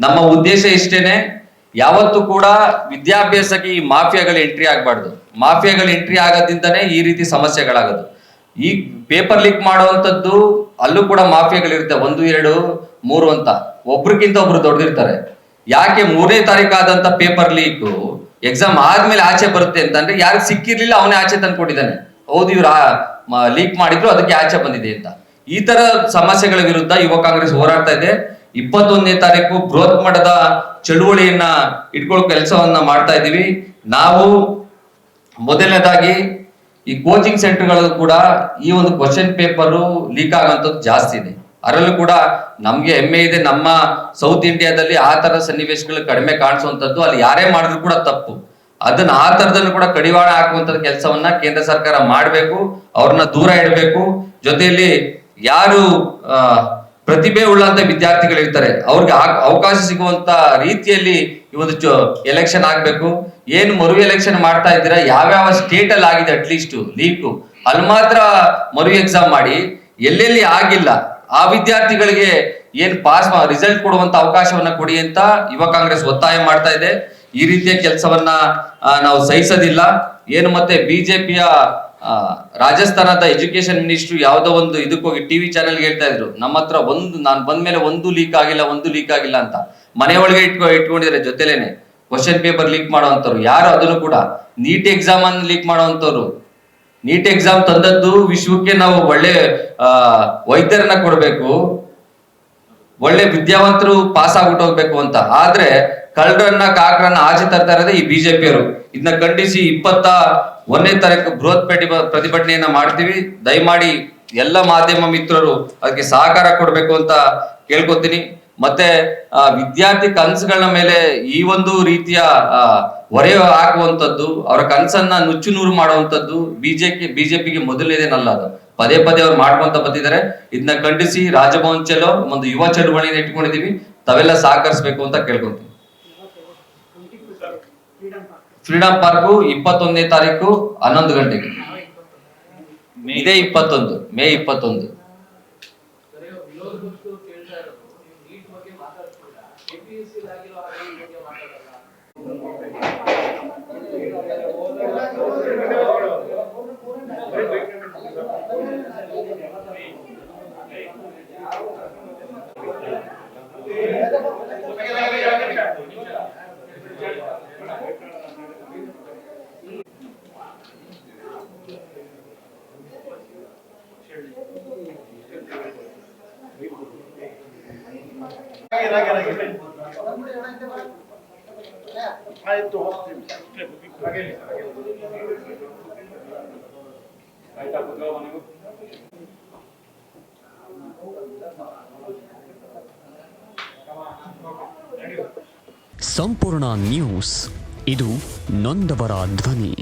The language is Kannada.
ನಮ್ಮ ಉದ್ದೇಶ ಇಷ್ಟೇನೆ, ಯಾವತ್ತೂ ಕೂಡ ವಿದ್ಯಾಭ್ಯಾಸಕ್ಕೆ ಈ ಮಾಫಿಯಾಗಳು ಎಂಟ್ರಿ ಆಗಬಾರ್ದು. ಮಾಫಿಯಾಗಳು ಎಂಟ್ರಿ ಆಗೋದ್ರಿಂದನೇ ಈ ರೀತಿ ಸಮಸ್ಯೆಗಳಾಗೋದು. ಈ ಪೇಪರ್ ಲೀಕ್ ಮಾಡುವಂಥದ್ದು ಅಲ್ಲೂ ಕೂಡ ಮಾಫಿಯಾಗಳಿರುತ್ತೆ, 1, 2, 3 ಅಂತ, ಒಬ್ರಿಗಿಂತ ಒಬ್ರು ದೊಡ್ಡದಿರ್ತಾರೆ. ಯಾಕೆ 3ನೇ ತಾರೀಕು ಆದಂತ ಪೇಪರ್ ಲೀಕ್ ಎಕ್ಸಾಮ್ ಆದ್ಮೇಲೆ ಆಚೆ ಬರುತ್ತೆ ಅಂತಂದ್ರೆ, ಯಾರಿಗೆ ಸಿಕ್ಕಿರ್ಲಿಲ್ಲ ಅವನೇ ಆಚೆ ತಂದ್ಕೊಟ್ಟಿದ್ದಾನೆ, ಹೌದು ಇವ್ರು ಲೀಕ್ ಮಾಡಿದ್ರು ಅದಕ್ಕೆ ಆಚೆ ಬಂದಿದೆ ಅಂತ. ಈ ತರ ಸಮಸ್ಯೆಗಳ ವಿರುದ್ಧ ಯುವ ಕಾಂಗ್ರೆಸ್ ಹೋರಾಡ್ತಾ ಇದೆ. 21ನೇ ತಾರೀಕು ಬೃಹತ್ ಮಟ್ಟದ ಚಳುವಳಿಯನ್ನ ಇಟ್ಕೊಳ್ಳೋ ಕೆಲಸವನ್ನ ಮಾಡ್ತಾ ಇದೀವಿ. ನಾವು ಮೊದಲನೇದಾಗಿ ಈ ಕೋಚಿಂಗ್ ಸೆಂಟರ್ಗಳು ಕೂಡ ಈ ಒಂದು ಕ್ವಶನ್ ಪೇಪರ್ ಲೀಕ್ ಆಗುವಂಥದ್ದು ಜಾಸ್ತಿ ಇದೆ. ಅದರಲ್ಲೂ ಕೂಡ ನಮ್ಗೆ ಹೆಮ್ಮೆ ಇದೆ, ನಮ್ಮ ಸೌತ್ ಇಂಡಿಯಾದಲ್ಲಿ ಆ ತರ ಸನ್ನಿವೇಶಗಳು ಕಡಿಮೆ ಕಾಣಿಸುವಂತದ್ದು. ಅಲ್ಲಿ ಯಾರೇ ಮಾಡಿದ್ರು ಕೂಡ ತಪ್ಪು, ಅದನ್ನ ಆ ತರದನ್ನು ಕೂಡ ಕಡಿವಾಣ ಹಾಕುವಂತ ಕೆಲಸವನ್ನ ಕೇಂದ್ರ ಸರ್ಕಾರ ಮಾಡಬೇಕು, ಅವ್ರನ್ನ ದೂರ ಇಡಬೇಕು. ಜೊತೆಯಲ್ಲಿ ಯಾರು ಪ್ರತಿಭೆ ಉಳ್ಳಂತ ವಿದ್ಯಾರ್ಥಿಗಳು ಇರ್ತಾರೆ ಅವ್ರಿಗೆ ಅವಕಾಶ ಸಿಗುವಂತ ರೀತಿಯಲ್ಲಿ ಈ ಒಂದು ಎಲೆಕ್ಷನ್ ಆಗ್ಬೇಕು. ಏನು ಮರು ಎಲೆಕ್ಷನ್ ಮಾಡ್ತಾ ಇದ್ದೀರಾ, ಯಾವ್ಯಾವ ಸ್ಟೇಟ್ ಅಲ್ಲಿ ಆಗಿದೆ ಅಟ್ಲೀಸ್ಟ್ ಲೀಕ್, ಅಲ್ಲಿ ಮಾತ್ರ ಮರು ಎಕ್ಸಾಮ್ ಮಾಡಿ, ಎಲ್ಲೆಲ್ಲಿ ಆಗಿಲ್ಲ ಆ ವಿದ್ಯಾರ್ಥಿಗಳಿಗೆ ಏನ್ ಪಾಸ್ ರಿಸಲ್ಟ್ ಕೊಡುವಂತ ಅವಕಾಶವನ್ನ ಕೊಡಿ ಅಂತ ಯುವ ಕಾಂಗ್ರೆಸ್ ಒತ್ತಾಯ ಮಾಡ್ತಾ ಇದೆ. ಈ ರೀತಿಯ ಕೆಲಸವನ್ನ ನಾವು ಸಹಿಸೋದಿಲ್ಲ. ಏನು ಮತ್ತೆ ಬಿಜೆಪಿಯ ರಾಜಸ್ಥಾನದ ಎಜುಕೇಶನ್ ಮಿನಿಸ್ಟ್ರು ಯಾವ್ದೋ ಒಂದು ಇದಕ್ಕೆ ಹೋಗಿ ಟಿವಿ ಚಾನೆಲ್ಗೆ ಹೇಳ್ತಾ ಇದ್ರು, ನಮ್ಮ ಹತ್ರ ನಾನು ಬಂದ್ಮೇಲೆ ಒಂದು ಲೀಕ್ ಆಗಿಲ್ಲ ಅಂತ. ಮನೆ ಒಳಗೆ ಇಟ್ಕೊಂಡಿದ್ದಾರೆ ಜೊತೆಲೇನೆ ಕ್ವಶನ್ ಪೇಪರ್ ಲೀಕ್ ಮಾಡುವಂತವ್ರು ಯಾರು, ಅದನ್ನು ಕೂಡ ನೀಟ್ ಎಕ್ಸಾಮ್ ಅನ್ನು ಲೀಕ್ ಮಾಡುವಂತವ್ರು. ನೀಟ್ ಎಕ್ಸಾಮ್ ತಂದದ್ದು ವಿಶ್ವಕ್ಕೆ ನಾವು ಒಳ್ಳೆ ವೈದ್ಯರನ್ನ ಕೊಡ್ಬೇಕು, ಒಳ್ಳೆ ವಿದ್ಯಾವಂತರು ಪಾಸ್ ಆಗ್ಬಿಟ್ಟು ಹೋಗ್ಬೇಕು ಅಂತ. ಆದ್ರೆ ಕಳ್ಳರನ್ನ ಕಾಕರನ್ನ ಆಚೆ ತರ್ತಾ ಇರೋದೇ ಈ ಬಿಜೆಪಿಯವರು. ಇದನ್ನ ಖಂಡಿಸಿ 21ನೇ ತಾರೀಕು ಬೃಹತ್ ಪ್ರತಿಭಟನೆಯನ್ನ ಮಾಡ್ತೀವಿ. ದಯಮಾಡಿ ಎಲ್ಲ ಮಾಧ್ಯಮ ಮಿತ್ರರು ಅದಕ್ಕೆ ಸಹಕಾರ ಕೊಡ್ಬೇಕು ಅಂತ ಕೇಳ್ಕೊತೀನಿ. ಮತ್ತೆ ವಿದ್ಯಾರ್ಥಿ ಕನಸುಗಳ ಮೇಲೆ ಈ ಒಂದು ರೀತಿಯ ಹೊರೆ ಹಾಕುವಂಥದ್ದು, ಅವರ ಕನಸನ್ನ ನುಚ್ಚು ನೂರು ಮಾಡುವಂಥದ್ದು ಬಿಜೆಪಿಗೆ ಮೊದಲನೇದೇನಲ್ಲ, ಅದು ಪದೇ ಅವ್ರು ಮಾಡ್ಕೊಂತ ಬಂದಿದ್ದಾರೆ. ಇದನ್ನ ಖಂಡಿಸಿ ರಾಜಭವನ್ ಚಲೋ ಒಂದು ಯುವ ಚಳುವಳಿನ ಇಟ್ಕೊಂಡಿದೀವಿ, ತಾವೆಲ್ಲ ಸಹಕರಿಸಬೇಕು ಅಂತ ಕೇಳ್ಕೊಂತೀವಿ. ಫ್ರೀಡಂ ಪಾರ್ಕ್ 21ನೇ ತಾರೀಕು 11 ಗಂಟೆಗೆ, ಇದೇ 21 ಮೇ 21. ಸಂಪೂರ್ಣ ನ್ಯೂಸ್, ಇದು ನೊಂದವರ ಧ್ವನಿ.